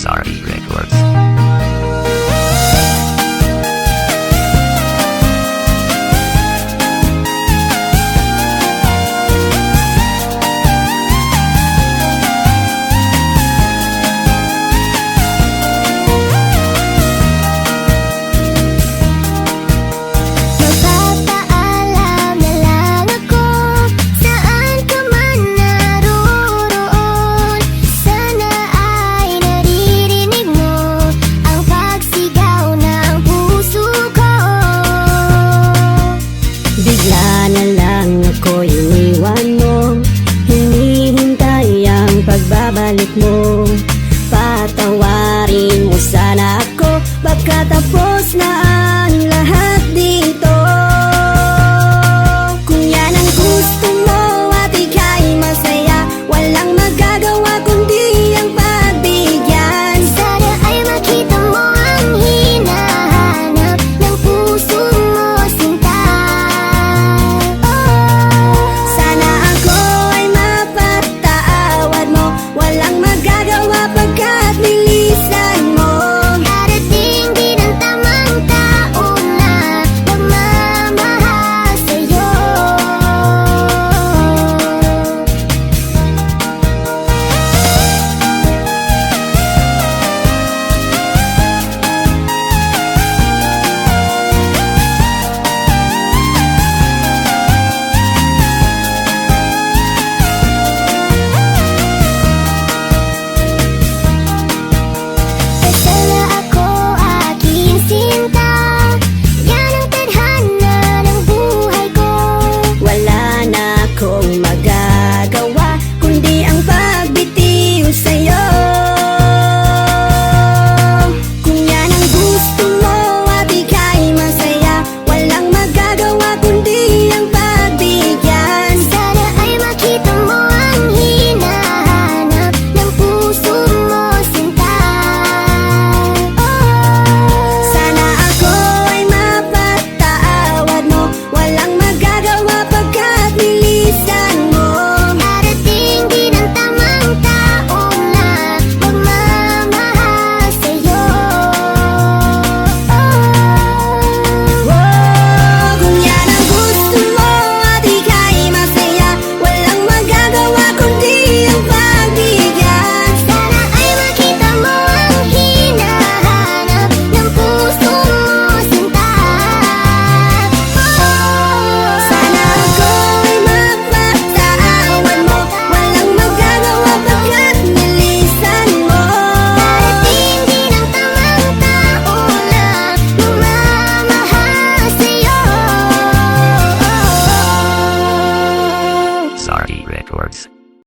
SRE Records. Magpapaalam na lang ako, saan ka man naroon. Sana ay naririnig mo ang pagsigaw ng puso ko. Bigla na lang ako iniwan mo, hinihintay ang pagbabalik mo. Patawarin mo sana ako, baka tapos na